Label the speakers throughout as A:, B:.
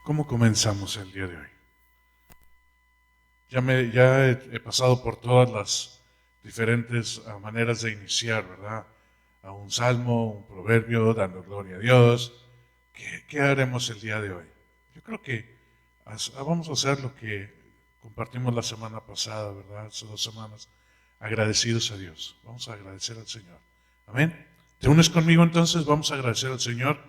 A: ¿Cómo comenzamos el día de hoy? Ya he pasado por todas las diferentes maneras de iniciar, ¿verdad? A un salmo, un proverbio, dando gloria a Dios. ¿Qué haremos el día de hoy? Yo creo que vamos a hacer lo que compartimos la semana pasada, ¿verdad? Hace 2 semanas, agradecidos a Dios. Vamos a agradecer al Señor. Amén. ¿Te unes conmigo entonces? Vamos a agradecer al Señor.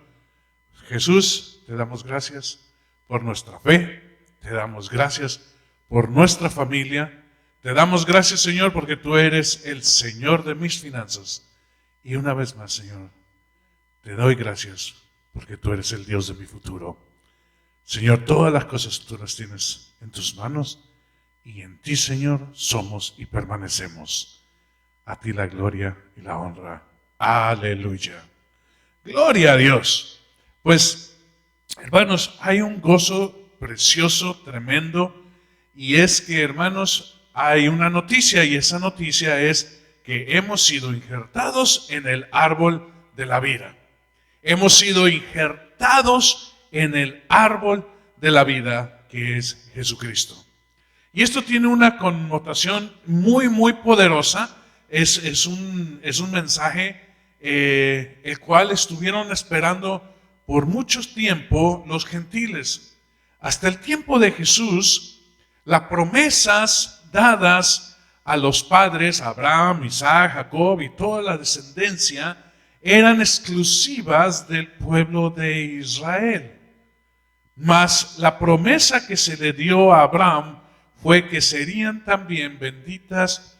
A: Jesús, te damos gracias por nuestra fe, te damos gracias por nuestra familia, te damos gracias, Señor, porque tú eres el Señor de mis finanzas. Y una vez más, Señor, te doy gracias porque tú eres el Dios de mi futuro. Señor, todas las cosas tú las tienes en tus manos y en ti, Señor, somos y permanecemos. A ti la gloria y la honra. Aleluya. Gloria a Dios. Pues, hermanos, hay un gozo precioso, tremendo, y es que, hermanos, hay una noticia, y esa noticia es que hemos sido injertados en el árbol de la vida. Hemos sido injertados en el árbol de la vida, que es Jesucristo. Y esto tiene una connotación muy, muy poderosa. Es un mensaje el cual estuvieron esperando por mucho tiempo los gentiles. Hasta el tiempo de Jesús, las promesas dadas a los padres, Abraham, Isaac, Jacob y toda la descendencia, eran exclusivas del pueblo de Israel. Mas la promesa que se le dio a Abraham fue que serían también benditas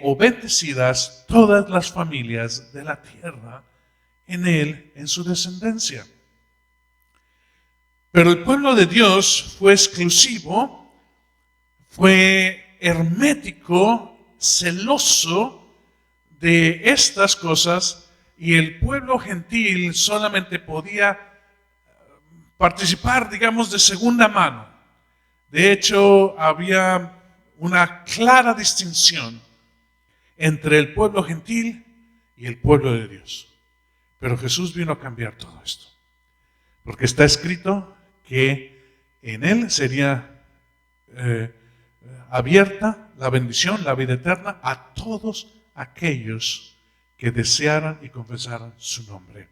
A: o bendecidas todas las familias de la tierra en él, en su descendencia. Pero el pueblo de Dios fue exclusivo, fue hermético, celoso de estas cosas, y el pueblo gentil solamente podía participar, digamos, de segunda mano. De hecho, había una clara distinción entre el pueblo gentil y el pueblo de Dios. Pero Jesús vino a cambiar todo esto, porque está escrito que en él sería abierta la bendición, la vida eterna a todos aquellos que desearan y confesaran su nombre.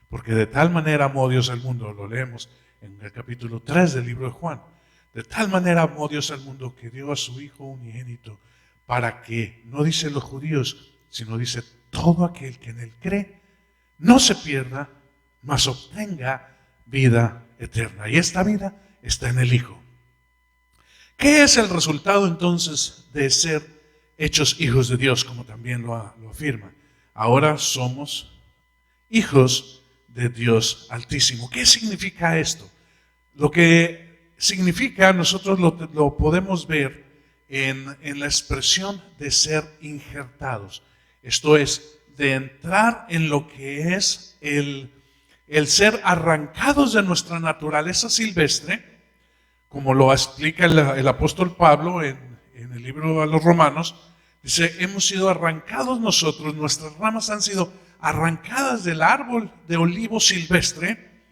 A: Porque de tal manera amó Dios al mundo, lo leemos en el capítulo 3 del libro de Juan. De tal manera amó Dios al mundo que dio a su Hijo unigénito, para que, no dice los judíos, sino dice todo aquel que en él cree, no se pierda, mas obtenga vida eterna. Y esta vida está en el Hijo. ¿Qué es el resultado entonces de ser hechos hijos de Dios, como también lo afirma? Ahora somos hijos de Dios Altísimo. ¿Qué significa esto? Lo que significa, nosotros lo podemos ver en la expresión de ser injertados. Esto es, de entrar en lo que es el ser arrancados de nuestra naturaleza silvestre, como lo explica el apóstol Pablo en el libro a los Romanos. Dice, hemos sido arrancados nosotros, nuestras ramas han sido arrancadas del árbol de olivo silvestre,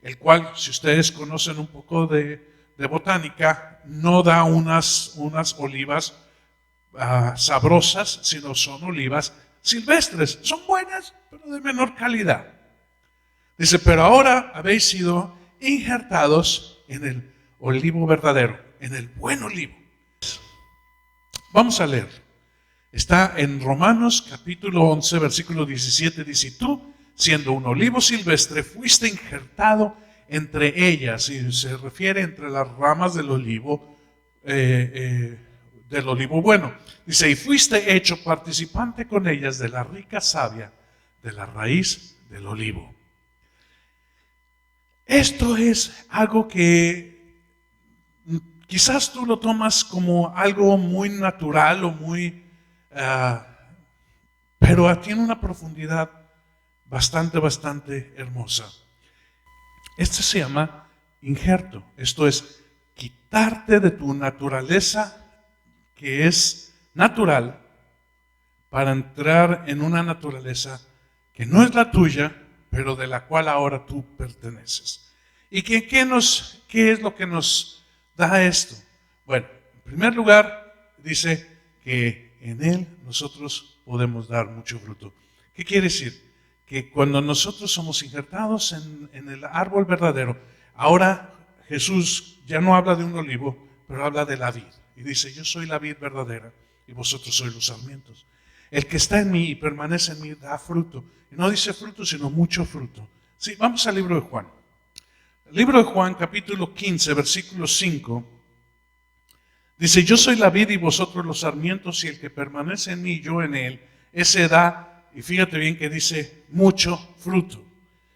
A: el cual, si ustedes conocen un poco de botánica, no da unas olivas sabrosas, sino son olivas silvestres. Son buenas, pero de menor calidad. Dice, pero ahora habéis sido injertados en el olivo verdadero, en el buen olivo. Vamos a leer. Está en Romanos capítulo 11, versículo 17. Dice, tú, siendo un olivo silvestre, fuiste injertado entre ellas, y se refiere entre las ramas del olivo bueno. Dice, y fuiste hecho participante con ellas de la rica savia de la raíz del olivo. Esto es algo que quizás tú lo tomas como algo muy natural o muy, pero tiene una profundidad bastante hermosa. Este se llama injerto. Esto es quitarte de tu naturaleza, que es natural, para entrar en una naturaleza que no es la tuya, pero de la cual ahora tú perteneces. ¿Y qué es lo que nos da esto? Bueno, en primer lugar, dice que en Él nosotros podemos dar mucho fruto. ¿Qué quiere decir? Que cuando nosotros somos injertados en el árbol verdadero, ahora Jesús ya no habla de un olivo, pero habla de la vid. Y dice, yo soy la vid verdadera y vosotros sois los sarmientos. El que está en mí y permanece en mí da fruto. Y no dice fruto, sino mucho fruto. Sí, vamos al libro de Juan. El libro de Juan, capítulo 15, versículo 5, dice, yo soy la vid y vosotros los sarmientos, y el que permanece en mí y yo en él, ese da, y fíjate bien que dice, mucho fruto.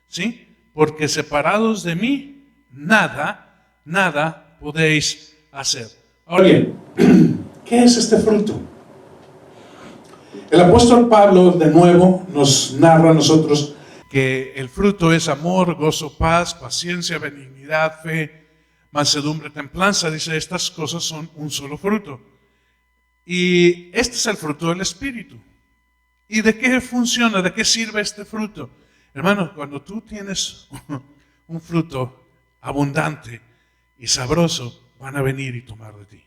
A: ¿Sí? Porque separados de mí, nada podéis hacer. Ahora bien, ¿qué es este fruto? El apóstol Pablo de nuevo nos narra a nosotros que el fruto es amor, gozo, paz, paciencia, benignidad, fe, mansedumbre, templanza. Dice, estas cosas son un solo fruto. Y este es el fruto del Espíritu. ¿Y de qué funciona? ¿De qué sirve este fruto? Hermano, cuando tú tienes un fruto abundante y sabroso, van a venir y tomar de ti.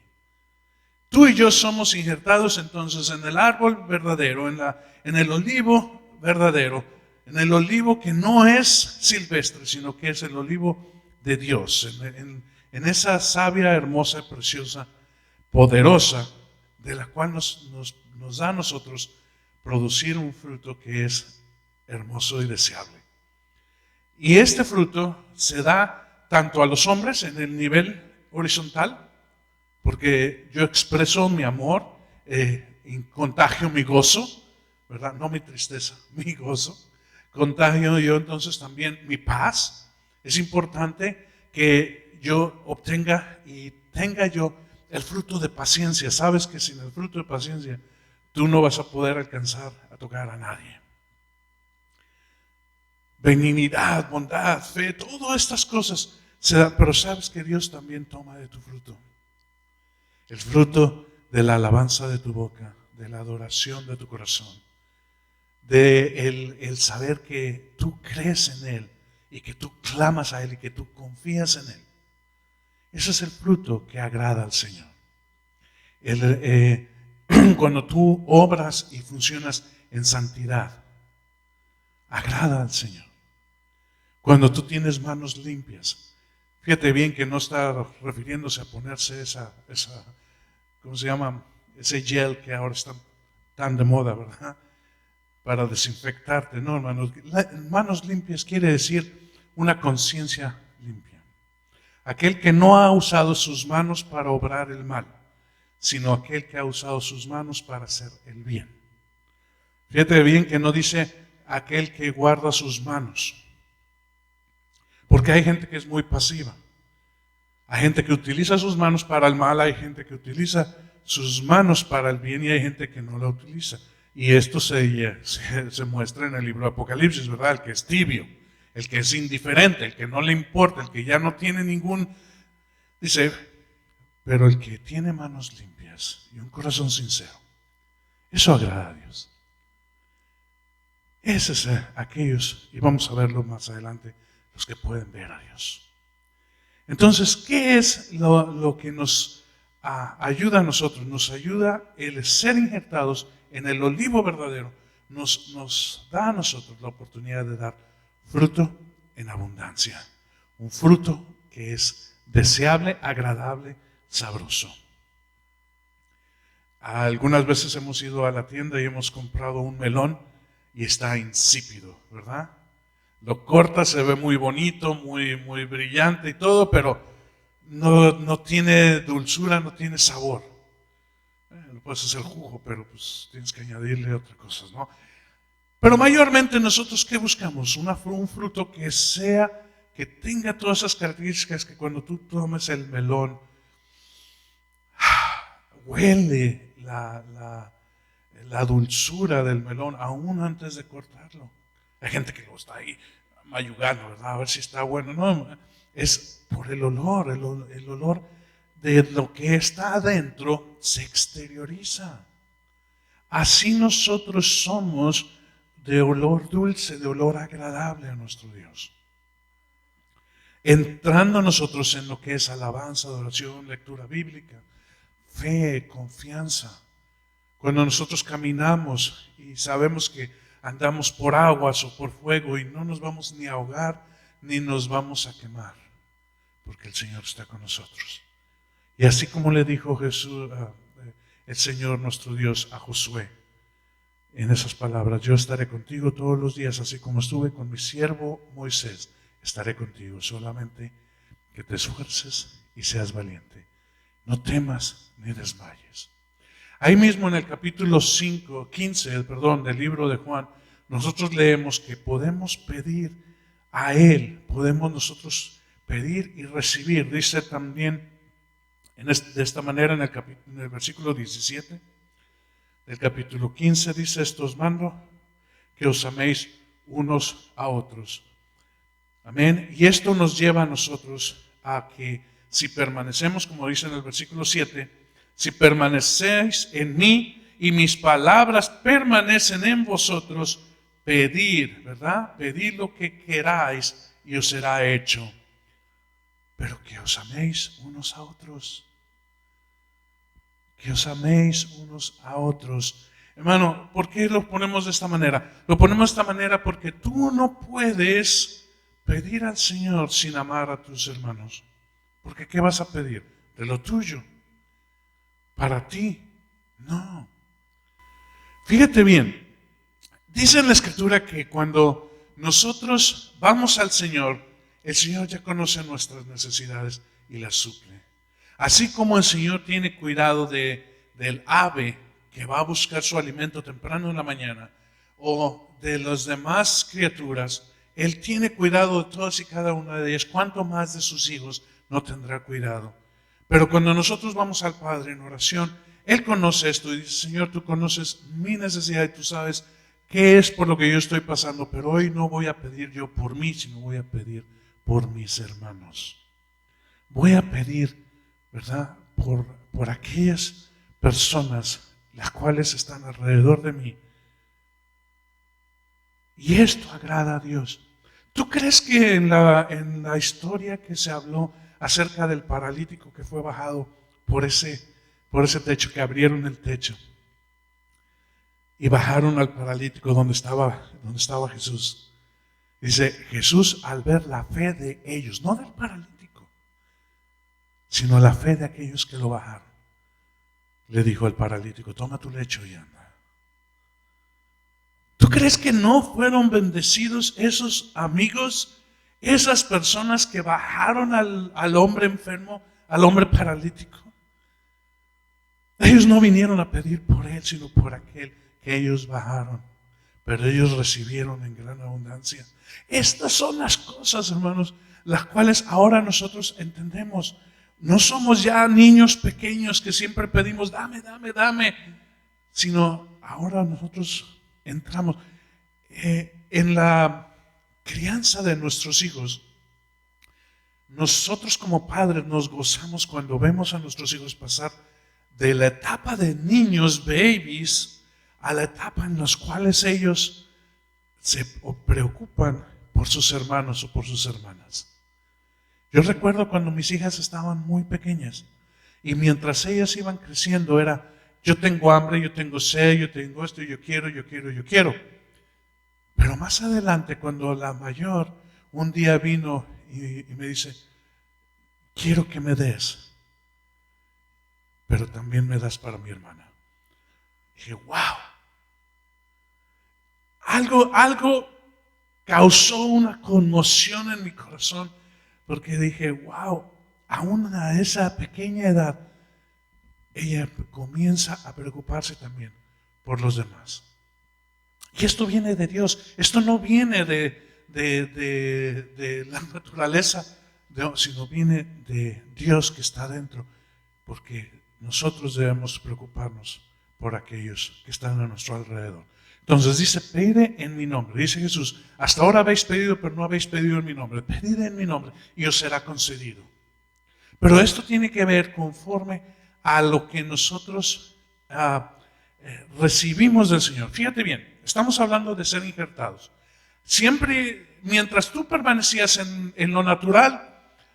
A: Tú y yo somos injertados entonces en el árbol verdadero, en el olivo verdadero, en el olivo que no es silvestre, sino que es el olivo de Dios, en esa savia, hermosa, preciosa, poderosa, de la cual nos da a nosotros producir un fruto que es hermoso y deseable. Y este fruto se da tanto a los hombres en el nivel horizontal, porque yo expreso mi amor, contagio mi gozo, ¿verdad? No mi tristeza, mi gozo. Contagio yo entonces también mi paz. Es importante que yo obtenga y tenga yo el fruto de paciencia. Sabes que sin el fruto de paciencia tú no vas a poder alcanzar a tocar a nadie. Benignidad, bondad, fe, todas estas cosas se dan, pero sabes que Dios también toma de tu fruto. El fruto de la alabanza de tu boca, de la adoración de tu corazón, de el saber que tú crees en Él y que tú clamas a Él y que tú confías en Él. Ese es el fruto que agrada al Señor. Cuando tú obras y funcionas en santidad, agrada al Señor. Cuando tú tienes manos limpias, fíjate bien que no está refiriéndose a ponerse esa ¿cómo se llama? Ese gel que ahora está tan de moda, ¿verdad? Para desinfectarte, no, hermanos. Manos limpias quiere decir una conciencia limpia. Aquel que no ha usado sus manos para obrar el mal, sino aquel que ha usado sus manos para hacer el bien. Fíjate bien que no dice aquel que guarda sus manos, porque hay gente que es muy pasiva. Hay gente que utiliza sus manos para el mal, hay gente que utiliza sus manos para el bien y hay gente que no la utiliza. Y esto se muestra en el libro de Apocalipsis, ¿verdad? El que es tibio, el que es indiferente, el que no le importa, el que ya no tiene ningún... Dice, pero el que tiene manos limpias y un corazón sincero, eso agrada a Dios. Ese es aquellos, y vamos a verlo más adelante, los que pueden ver a Dios. Entonces, ¿qué es lo que nos ayuda a nosotros? Nos ayuda el ser injertados en el olivo verdadero. Nos da a nosotros la oportunidad de dar fruto en abundancia. Un fruto que es deseable, agradable, sabroso. Algunas veces hemos ido a la tienda y hemos comprado un melón y está insípido, ¿verdad? Lo corta, se ve muy bonito, muy brillante y todo, pero no tiene dulzura, no tiene sabor. Lo puedes hacer jugo, pero pues tienes que añadirle otras cosas, ¿no? Pero mayormente nosotros, ¿qué buscamos? Un fruto que tenga todas esas características, que cuando tú tomes el melón, huele la dulzura del melón aún antes de cortarlo. Hay gente que lo está ahí mayugando, ¿verdad? A ver si está bueno. No, es por el olor. El olor de lo que está adentro se exterioriza. Así nosotros somos de olor dulce, de olor agradable a nuestro Dios. entrando nosotros en lo que es alabanza, adoración, lectura bíblica, fe, confianza. Cuando nosotros caminamos y sabemos que andamos por aguas o por fuego y no nos vamos ni a ahogar ni nos vamos a quemar, porque el Señor está con nosotros. Y así como le dijo Jesús, el Señor nuestro Dios a Josué, en esas palabras: yo estaré contigo todos los días, así como estuve con mi siervo Moisés, estaré contigo. Solamente que te esfuerces y seas valiente. No temas ni desmayes. Ahí mismo en el capítulo 15 del libro de Juan, nosotros leemos que podemos pedir a Él, podemos nosotros pedir y recibir. Dice también de esta manera en el versículo 17 del capítulo 15, dice: esto os mando, que os améis unos a otros. Amén. Y esto nos lleva a nosotros a que si permanecemos, como dice en el versículo 7, si permanecéis en mí y mis palabras permanecen en vosotros, pedid, ¿verdad? Pedid lo que queráis y os será hecho. Pero que os améis unos a otros. Que os améis unos a otros. Hermano, ¿por qué lo ponemos de esta manera? Lo ponemos de esta manera porque tú no puedes pedir al Señor sin amar a tus hermanos. Porque ¿qué vas a pedir? De lo tuyo. Para ti. No. Fíjate bien. Dice en la Escritura que cuando nosotros vamos al Señor, el Señor ya conoce nuestras necesidades y las suple. Así como el Señor tiene cuidado del ave que va a buscar su alimento temprano en la mañana, o de las demás criaturas, Él tiene cuidado de todas y cada una de ellas. ¿Cuánto más de sus hijos no tendrá cuidado? Pero cuando nosotros vamos al Padre en oración, Él conoce esto y dice: Señor, tú conoces mi necesidad y tú sabes qué es por lo que yo estoy pasando, pero hoy no voy a pedir yo por mí, sino voy a pedir por mis hermanos. Voy a pedir, ¿verdad?, por aquellas personas las cuales están alrededor de mí. Y esto agrada a Dios. ¿Tú crees que en la historia que se habló acerca del paralítico que fue bajado por ese techo, que abrieron el techo y bajaron al paralítico donde estaba Jesús? Dice: Jesús, al ver la fe de ellos, no del paralítico, sino la fe de aquellos que lo bajaron, le dijo al paralítico: toma tu lecho y anda. ¿Tú crees que no fueron bendecidos esos amigos, esas personas que bajaron al hombre enfermo, al hombre paralítico? Ellos no vinieron a pedir por él, sino por aquel que ellos bajaron, pero ellos recibieron en gran abundancia. Estas son las cosas, hermanos, las cuales ahora nosotros entendemos. No somos ya niños pequeños que siempre pedimos: dame, dame, dame, sino ahora nosotros entramos en la crianza de nuestros hijos. Nosotros como padres nos gozamos cuando vemos a nuestros hijos pasar de la etapa de niños, babies, a la etapa en las cuales ellos se preocupan por sus hermanos o por sus hermanas. Yo recuerdo cuando mis hijas estaban muy pequeñas y mientras ellas iban creciendo era: yo tengo hambre, yo tengo sed, yo tengo esto, yo quiero. Pero más adelante, cuando la mayor un día vino y me dice: quiero que me des, pero también me das para mi hermana. Dije: wow. Algo causó una conmoción en mi corazón, porque dije: wow, aún a esa pequeña edad, ella comienza a preocuparse también por los demás. Y esto viene de Dios. Esto no viene de la naturaleza, sino viene de Dios que está dentro, porque nosotros debemos preocuparnos por aquellos que están a nuestro alrededor. Entonces dice: pedid en mi nombre. Dice Jesús: hasta ahora habéis pedido, pero no habéis pedido en mi nombre. Pedid en mi nombre y os será concedido. Pero esto tiene que ver conforme a lo que nosotros recibimos del Señor. Fíjate bien, estamos hablando de ser injertados. Siempre, mientras tú permanecías en lo natural,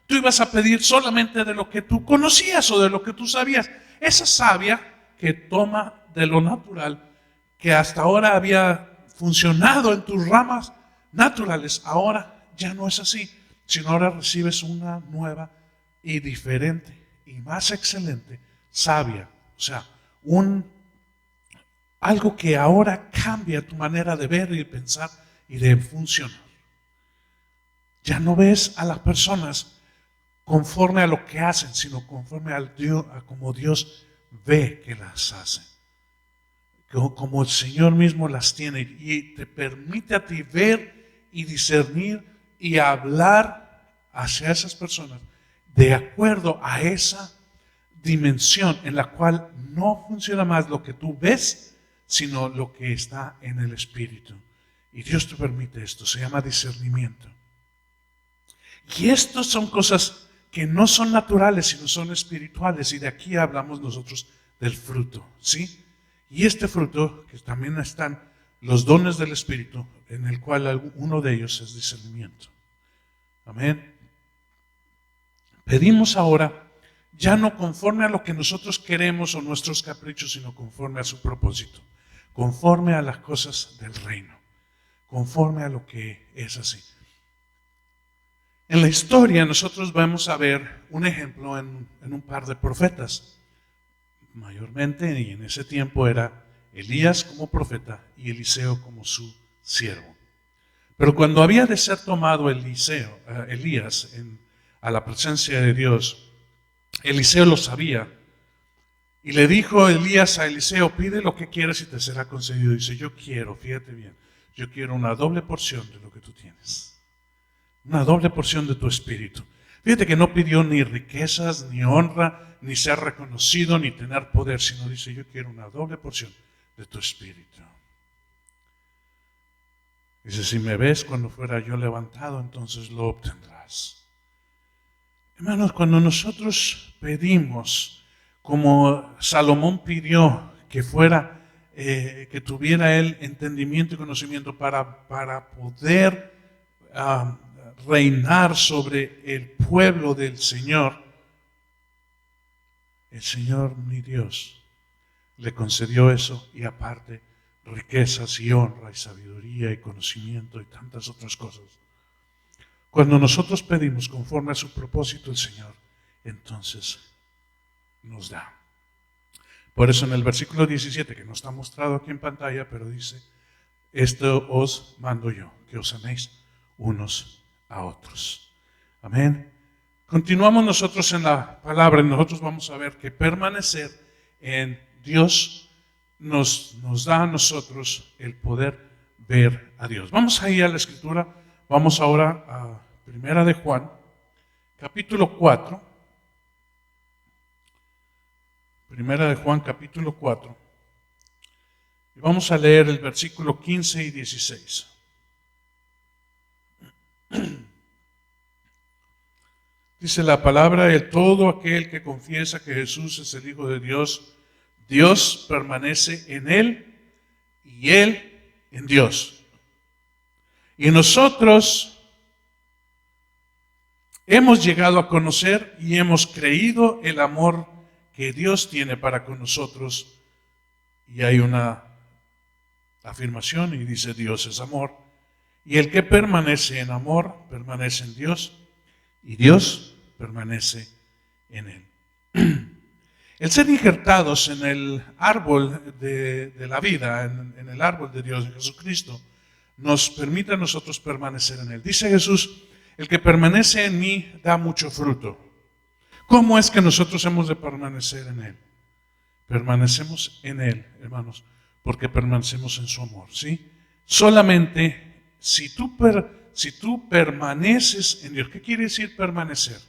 A: tú ibas a pedir solamente de lo que tú conocías o de lo que tú sabías. Esa savia que toma de lo natural, que hasta ahora había funcionado en tus ramas naturales, ahora ya no es así, sino ahora recibes una nueva y diferente y más excelente savia. O sea, algo que ahora cambia tu manera de ver y de pensar y de funcionar. Ya no ves a las personas conforme a lo que hacen, sino conforme a como Dios ve que las hace. Como el Señor mismo las tiene y te permite a ti ver y discernir y hablar hacia esas personas de acuerdo a esa dimensión en la cual no funciona más lo que tú ves, sino lo que está en el Espíritu. Y Dios te permite esto, se llama discernimiento. Y estas son cosas que no son naturales, sino son espirituales. Y de aquí hablamos nosotros del fruto, ¿sí? Y este fruto, que también están los dones del Espíritu, en el cual uno de ellos es discernimiento. Amén. Pedimos ahora, ya no conforme a lo que nosotros queremos o nuestros caprichos, sino conforme a su propósito, conforme a las cosas del reino, conforme a lo que es así. En la historia nosotros vamos a ver un ejemplo en un par de profetas. Mayormente, y en ese tiempo era Elías como profeta y Eliseo como su siervo. Pero cuando había de ser tomado Elías a la presencia de Dios, Eliseo lo sabía. Y le dijo Elías a Eliseo, pide lo que quieras y te será concedido. Dice, yo quiero, fíjate bien, yo quiero una doble porción de lo que tú tienes. Una doble porción de tu espíritu. Fíjate que no pidió ni riquezas, ni honra, ni ser reconocido, ni tener poder, sino dice, yo quiero una doble porción de tu espíritu. Dice, si me ves cuando fuera yo levantado, entonces lo obtendrás. Hermanos, cuando nosotros pedimos, como Salomón pidió que fuera, que tuviera él entendimiento y conocimiento para poder reinar sobre el pueblo del Señor, el Señor mi Dios le concedió eso y aparte riquezas y honra y sabiduría y conocimiento y tantas otras cosas. Cuando nosotros pedimos conforme a su propósito el Señor, entonces nos da. Por eso en el versículo 17, que no está mostrado aquí en pantalla, pero dice, esto os mando yo, que os améis unos a otros. Amén. Continuamos nosotros en la palabra y nosotros vamos a ver que permanecer en Dios nos da a nosotros el poder ver a Dios. Vamos a ir a la escritura, vamos ahora a Primera de Juan, capítulo 4. Primera de Juan, capítulo 4. Y vamos a leer el versículo 15 y 16. Dice la palabra, todo aquel que confiesa que Jesús es el Hijo de Dios, Dios permanece en él y él en Dios. Y nosotros hemos llegado a conocer y hemos creído el amor que Dios tiene para con nosotros. Y hay una afirmación y dice, Dios es amor. Y el que permanece en amor, permanece en Dios y Dios permanece en él. El ser injertados en el árbol de la vida, en el árbol de Dios, de Jesucristo, nos permite a nosotros permanecer en él. Dice Jesús, el que permanece en mí da mucho fruto. ¿Cómo es que nosotros hemos de permanecer en él? Permanecemos en él, hermanos, porque permanecemos en su amor, ¿sí? Solamente si tú permaneces en Dios. ¿Qué quiere decir permanecer?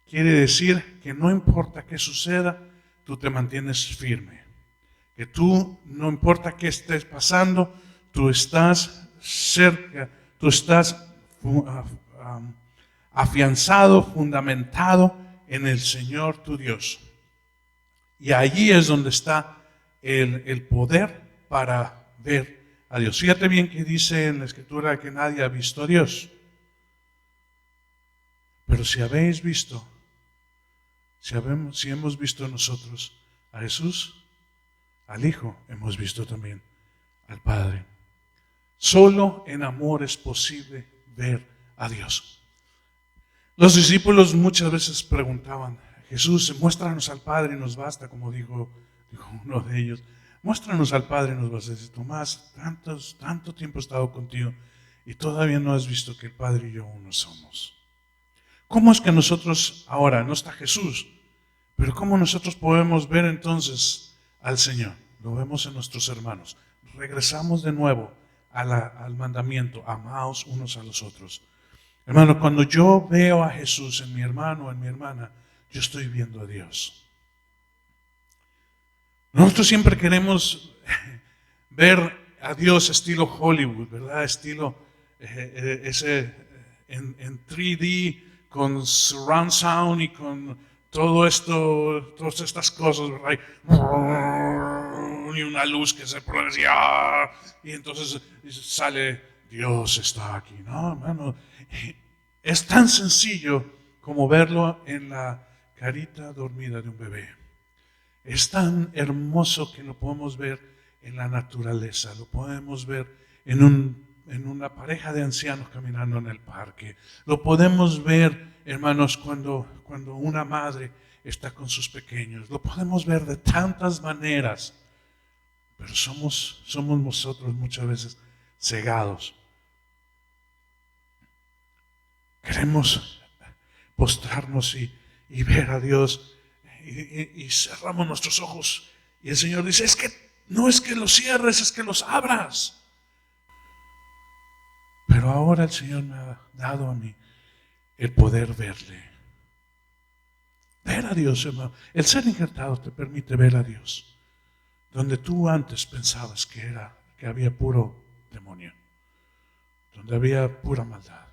A: Quiere decir que no importa qué suceda, tú te mantienes firme. Que tú, no importa qué estés pasando, tú estás cerca, tú estás afianzado, fundamentado en el Señor tu Dios. Y allí es donde está el poder para ver a Dios. Fíjate bien que dice en la Escritura que nadie ha visto a Dios. Pero si habéis visto, si hemos visto nosotros a Jesús, al Hijo, hemos visto también al Padre. Solo en amor es posible ver a Dios. Los discípulos muchas veces preguntaban: Jesús, muéstranos al Padre y nos basta, como dijo uno de ellos. Muéstranos al Padre y nos basta. Dice: Tomás, tanto tiempo he estado contigo y todavía no has visto que el Padre y yo uno somos. ¿Cómo es que nosotros ahora, no está Jesús, pero cómo nosotros podemos ver entonces al Señor? Lo vemos en nuestros hermanos. Regresamos de nuevo al mandamiento: amaos unos a los otros. Hermano, cuando yo veo a Jesús en mi hermano o en mi hermana, yo estoy viendo a Dios. Nosotros siempre queremos ver a Dios estilo Hollywood, ¿verdad? Estilo en 3D, con surround sound y con todo esto, todas estas cosas, ¿verdad? Y una luz que se pronuncia, y entonces sale: Dios está aquí. No, hermano, es tan sencillo como verlo en la carita dormida de un bebé. Es tan hermoso que lo podemos ver en la naturaleza, lo podemos ver en una pareja de ancianos caminando en el parque. Lo podemos ver, hermanos, cuando una madre está con sus pequeños. Lo podemos ver de tantas maneras, pero somos nosotros muchas veces cegados. Queremos postrarnos y ver a Dios y cerramos nuestros ojos. Y el Señor dice: no es que los cierres, es que los abras. Pero ahora el Señor me ha dado a mí el poder verle. Ver a Dios, hermano. El ser injertado te permite ver a Dios. Donde tú antes pensabas que había puro demonio. Donde había pura maldad.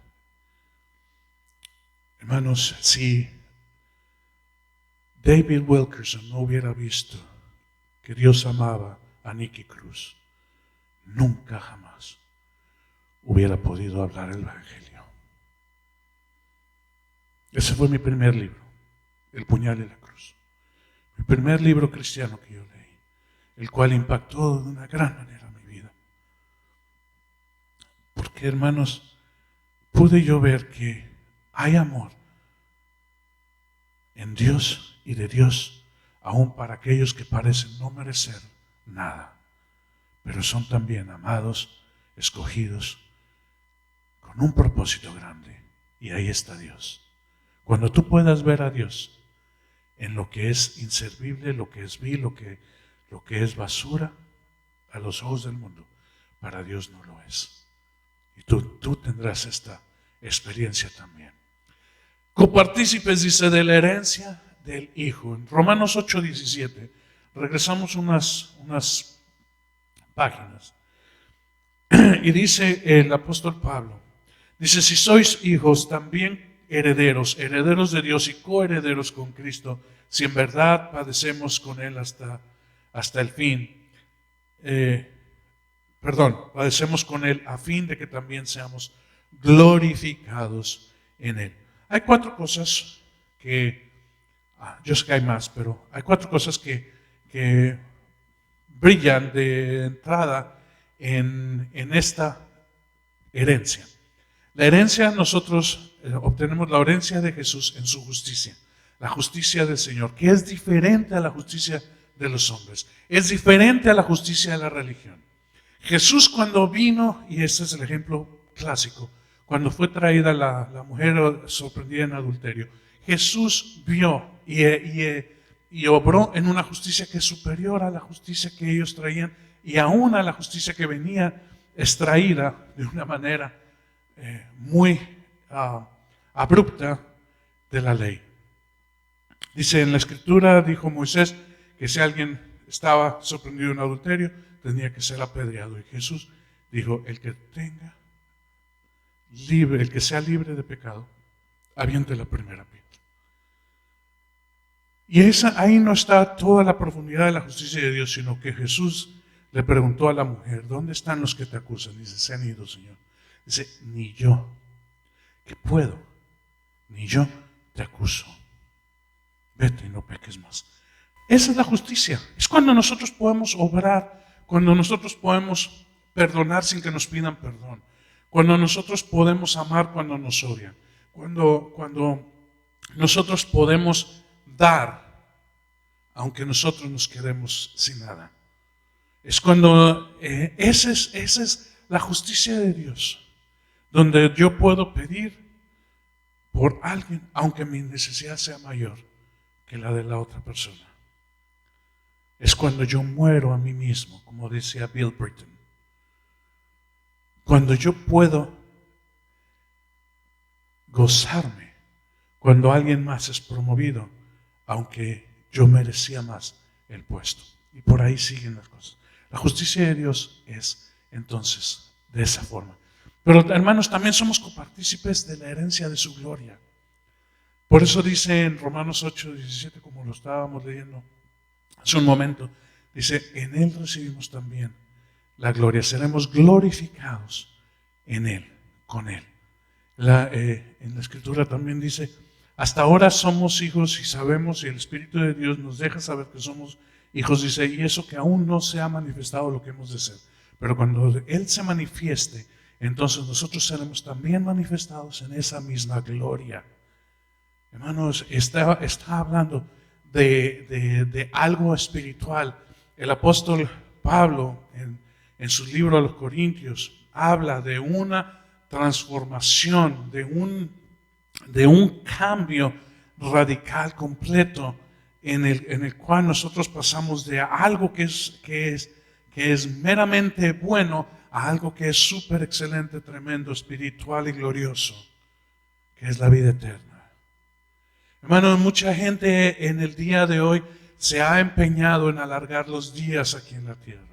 A: Hermanos, si David Wilkerson no hubiera visto que Dios amaba a Nicky Cruz, nunca jamás hubiera podido hablar el Evangelio. Ese fue mi primer libro, El puñal y la cruz. Mi primer libro cristiano que yo leí, el cual impactó de una gran manera mi vida. Porque, hermanos, pude yo ver que hay amor en Dios y de Dios, aun para aquellos que parecen no merecer nada, pero son también amados, escogidos, con un propósito grande. Y ahí está Dios. Cuando tú puedas ver a Dios en lo que es inservible, lo que es vil, lo que es basura a los ojos del mundo, para Dios no lo es. Y tú tendrás esta experiencia también. Copartícipes, dice, de la herencia del Hijo. En Romanos 8:17, regresamos unas páginas. Y dice el apóstol Pablo, dice: si sois hijos, también herederos de Dios y coherederos con Cristo, si en verdad padecemos con Él hasta el fin. Padecemos con Él a fin de que también seamos glorificados en Él. Hay 4 cosas que, yo sé que hay más, pero hay 4 cosas que brillan de entrada en esta herencia. La herencia, nosotros obtenemos la herencia de Jesús en su justicia, la justicia del Señor, que es diferente a la justicia de los hombres, es diferente a la justicia de la religión. Jesús, cuando vino, y este es el ejemplo clásico, cuando fue traída la mujer sorprendida en adulterio, Jesús vio y obró en una justicia que es superior a la justicia que ellos traían y aún a la justicia que venía extraída de una manera muy abrupta de la ley. Dice en la Escritura, dijo Moisés, que si alguien estaba sorprendido en adulterio, tenía que ser apedreado. Y Jesús dijo: el que sea libre de pecado, aviente la primera piedra. Y ahí no está toda la profundidad de la justicia de Dios, sino que Jesús le preguntó a la mujer, ¿dónde están los que te acusan? Dice, se han ido, Señor. Dice, ni yo, que puedo, ni yo te acuso. Vete y no peques más. Esa es la justicia. Es cuando nosotros podemos obrar, cuando nosotros podemos perdonar sin que nos pidan perdón, cuando nosotros podemos amar cuando nos odian, cuando nosotros podemos dar aunque nosotros nos quedemos sin nada. Es cuando esa es la justicia de Dios, donde yo puedo pedir por alguien, aunque mi necesidad sea mayor que la de la otra persona. Es cuando yo muero a mí mismo, como decía Bill Britton. Cuando yo puedo gozarme cuando alguien más es promovido, aunque yo merecía más el puesto. Y por ahí siguen las cosas. La justicia de Dios es entonces de esa forma. Pero hermanos, también somos copartícipes de la herencia de su gloria. Por eso dice en Romanos 8:17, como lo estábamos leyendo hace un momento, dice, en Él recibimos también la gloria. Seremos glorificados en Él, con Él. En la Escritura también dice, hasta ahora somos hijos y sabemos, y el Espíritu de Dios nos deja saber que somos hijos, dice, y eso que aún no se ha manifestado lo que hemos de ser. Pero cuando Él se manifieste, entonces nosotros seremos también manifestados en esa misma gloria. Hermanos, está hablando de algo espiritual. El apóstol Pablo, en su libro a los Corintios, habla de una transformación, de un cambio radical, completo, en el cual nosotros pasamos de algo que es meramente bueno a algo que es súper excelente, tremendo, espiritual y glorioso, que es la vida eterna. Hermanos, mucha gente en el día de hoy se ha empeñado en alargar los días aquí en la tierra.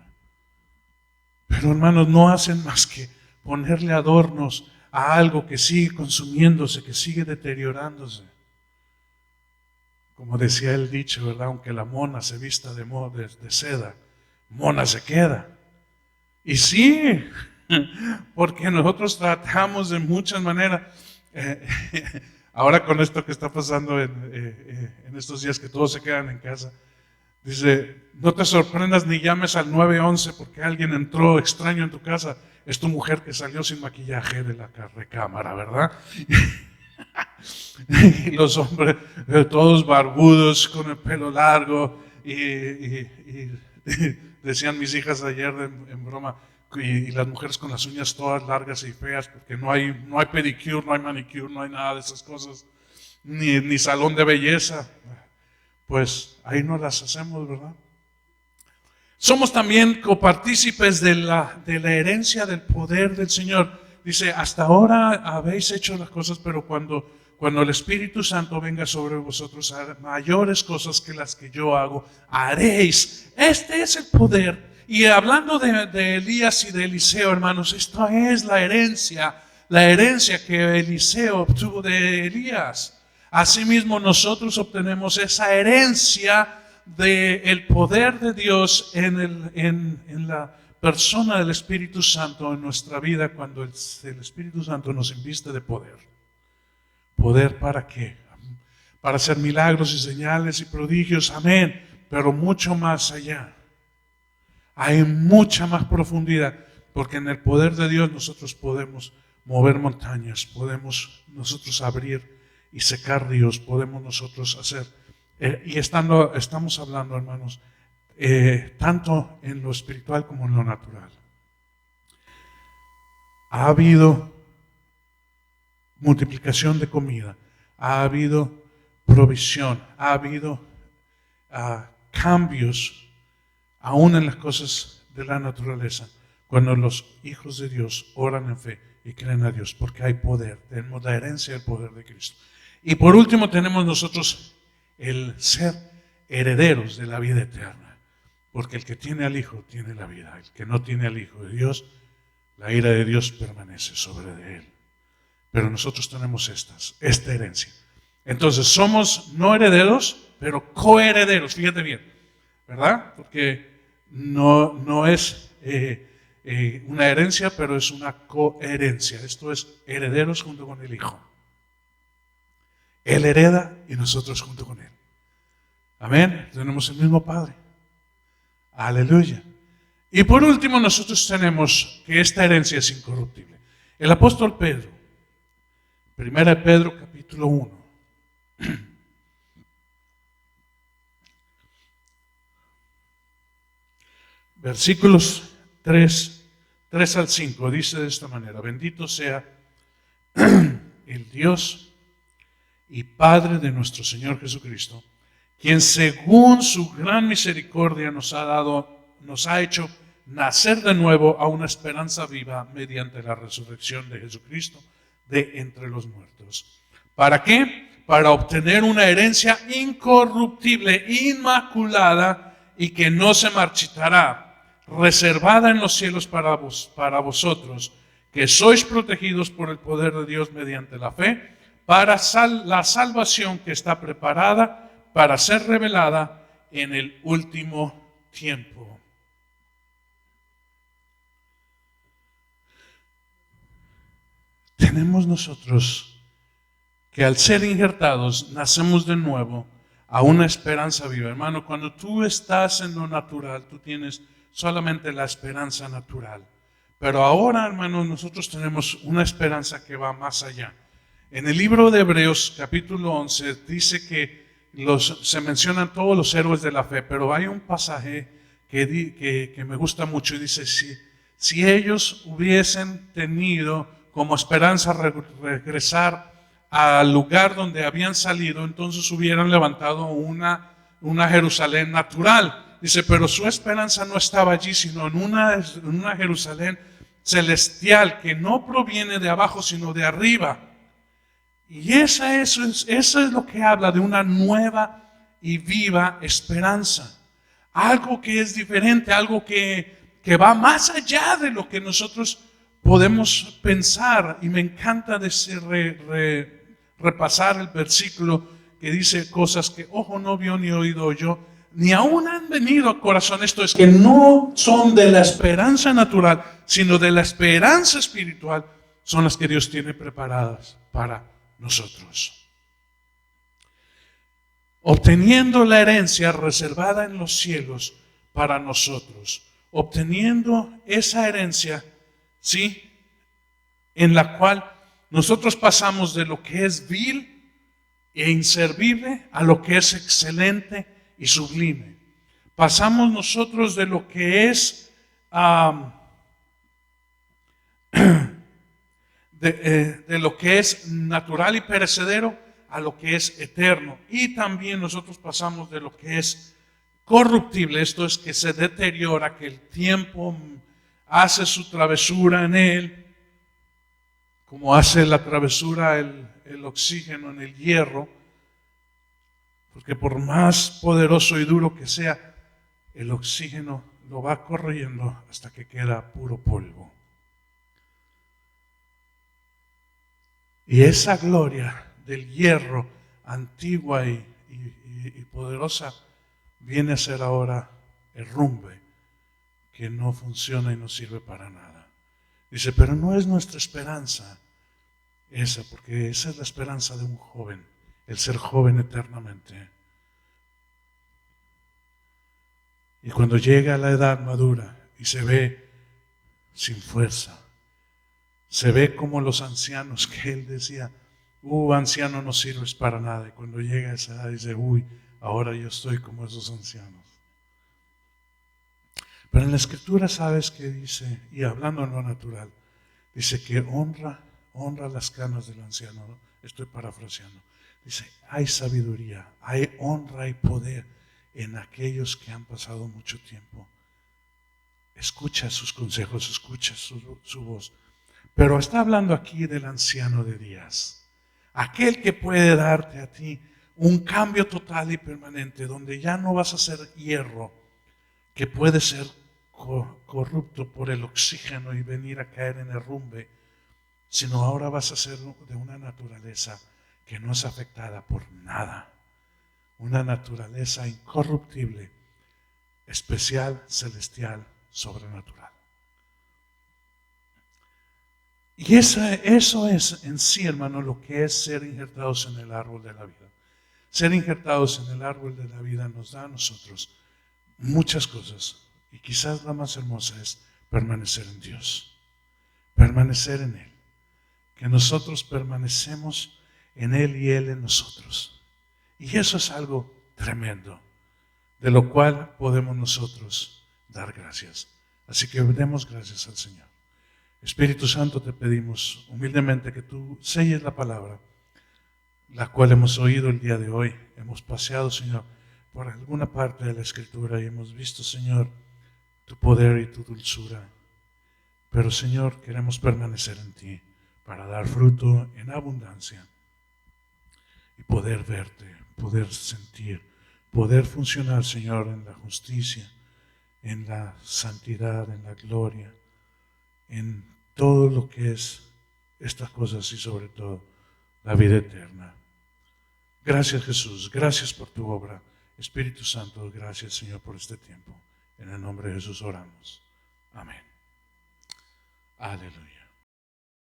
A: Pero hermanos, no hacen más que ponerle adornos a algo que sigue consumiéndose, que sigue deteriorándose. Como decía el dicho, ¿verdad? Aunque la mona se vista de seda, mona se queda. Y sí, porque nosotros tratamos de muchas maneras. Ahora con esto que está pasando en estos días que todos se quedan en casa, dice, no te sorprendas ni llames al 911 porque alguien entró extraño en tu casa. Es tu mujer que salió sin maquillaje de la recámara, ¿verdad? Y los hombres todos barbudos con el pelo largo y decían mis hijas ayer en broma, y las mujeres con las uñas todas largas y feas porque no hay pedicure, no hay manicure, no hay nada de esas cosas, ni salón de belleza. Pues ahí no las hacemos, ¿verdad? Somos también copartícipes de la herencia del poder del Señor. Dice, hasta ahora habéis hecho las cosas, pero cuando el Espíritu Santo venga sobre vosotros, mayores cosas que las que yo hago, haréis. Este es el poder. Y hablando de Elías y de Eliseo, hermanos, esto es la herencia que Eliseo obtuvo de Elías. Asimismo, nosotros obtenemos esa herencia del poder de Dios en la persona del Espíritu Santo en nuestra vida, cuando el Espíritu Santo nos inviste de poder. ¿Poder para qué? Para hacer milagros y señales y prodigios, amén, pero mucho más allá. Hay mucha más profundidad, porque en el poder de Dios nosotros podemos mover montañas, podemos nosotros abrir y secar ríos, podemos nosotros hacer. Estamos hablando, hermanos, tanto en lo espiritual como en lo natural. Ha habido multiplicación de comida, ha habido provisión, ha habido cambios aún en las cosas de la naturaleza, cuando los hijos de Dios oran en fe y creen a Dios, porque hay poder, tenemos la herencia del poder de Cristo. Y por último tenemos nosotros el ser herederos de la vida eterna, porque el que tiene al Hijo tiene la vida, el que no tiene al Hijo de Dios, la ira de Dios permanece sobre de él. Pero nosotros tenemos esta herencia. Entonces somos no herederos, pero coherederos, fíjate bien, ¿verdad? Porque no es una herencia, pero es una coherencia. Esto es herederos junto con el Hijo. Él hereda y nosotros junto con Él. Amén. Tenemos el mismo Padre. Aleluya. Y por último, nosotros tenemos que esta herencia es incorruptible. El apóstol Pedro, 1 Pedro capítulo 1. Versículos 3 al 5, dice de esta manera: bendito sea el Dios y Padre de nuestro Señor Jesucristo, quien según su gran misericordia nos ha hecho nacer de nuevo a una esperanza viva mediante la resurrección de Jesucristo de entre los muertos. ¿Para qué? Para obtener una herencia incorruptible, inmaculada y que no se marchitará, reservada en los cielos para vosotros, que sois protegidos por el poder de Dios mediante la fe, para la salvación que está preparada para ser revelada en el último tiempo. Tenemos nosotros que al ser injertados nacemos de nuevo a una esperanza viva. Hermano, cuando tú estás en lo natural, tú tienes solamente la esperanza natural. Pero ahora, hermanos, nosotros tenemos una esperanza que va más allá. En el libro de Hebreos, capítulo 11, dice que se mencionan todos los héroes de la fe, pero hay un pasaje que me gusta mucho y dice, si ellos hubiesen tenido como esperanza regresar al lugar donde habían salido, entonces hubieran levantado una Jerusalén natural. Dice, pero su esperanza no estaba allí, sino en una Jerusalén celestial que no proviene de abajo, sino de arriba. Y eso es lo que habla de una nueva y viva esperanza. Algo que es diferente, algo que va más allá de lo que nosotros podemos pensar. Y me encanta repasar el versículo que dice cosas que ojo no vio ni oído oyó, ni aún han venido a corazón. Esto es que no son de la esperanza natural, sino de la esperanza espiritual, son las que Dios tiene preparadas para nosotros. Obteniendo la herencia reservada en los cielos para nosotros, obteniendo esa herencia, ¿sí?, en la cual nosotros pasamos de lo que es vil e inservible a lo que es excelente y sublime. Pasamos nosotros de lo que es de lo que es natural y perecedero a lo que es eterno. Y también nosotros pasamos de lo que es corruptible, esto es que se deteriora, que el tiempo hace su travesura en él, como hace la travesura el oxígeno en el hierro, porque por más poderoso y duro que sea, el oxígeno lo va corriendo hasta que queda puro polvo. Y esa gloria del hierro antigua y poderosa viene a ser ahora herrumbre que no funciona y no sirve para nada. Dice, pero no es nuestra esperanza esa, porque esa es la esperanza de un joven, el ser joven eternamente. Y cuando llega a la edad madura y se ve sin fuerza, se ve como los ancianos que él decía, anciano no sirves para nada. Y cuando llega a esa edad dice, ahora yo estoy como esos ancianos. Pero en la Escritura sabes que dice, y hablando en lo natural, dice que honra las canas del anciano, ¿no? Estoy parafraseando. Dice, hay sabiduría, hay honra y poder en aquellos que han pasado mucho tiempo. Escucha sus consejos, escucha su voz. Pero está hablando aquí del anciano de días, aquel que puede darte a ti un cambio total y permanente, donde ya no vas a ser hierro, que puede ser corrupto por el oxígeno y venir a caer en herrumbre, sino ahora vas a ser de una naturaleza que no es afectada por nada, una naturaleza incorruptible, especial, celestial, sobrenatural. Y eso es en sí, hermano, lo que es ser injertados en el árbol de la vida. Ser injertados en el árbol de la vida nos da a nosotros muchas cosas. Y quizás la más hermosa es permanecer en Dios. Permanecer en Él. Que nosotros permanecemos en Él y Él en nosotros. Y eso es algo tremendo, de lo cual podemos nosotros dar gracias. Así que demos gracias al Señor. Espíritu Santo, te pedimos humildemente que tú selles la palabra, la cual hemos oído el día de hoy. Hemos paseado, Señor, por alguna parte de la Escritura y hemos visto, Señor, tu poder y tu dulzura. Pero, Señor, queremos permanecer en ti para dar fruto en abundancia y poder verte, poder sentir, poder funcionar, Señor, en la justicia, en la santidad, en la gloria, en todo lo que es estas cosas y sobre todo la vida eterna. Gracias, Jesús, gracias por tu obra. Espíritu Santo, gracias, Señor, por este tiempo. En el nombre de Jesús oramos. Amén. Aleluya.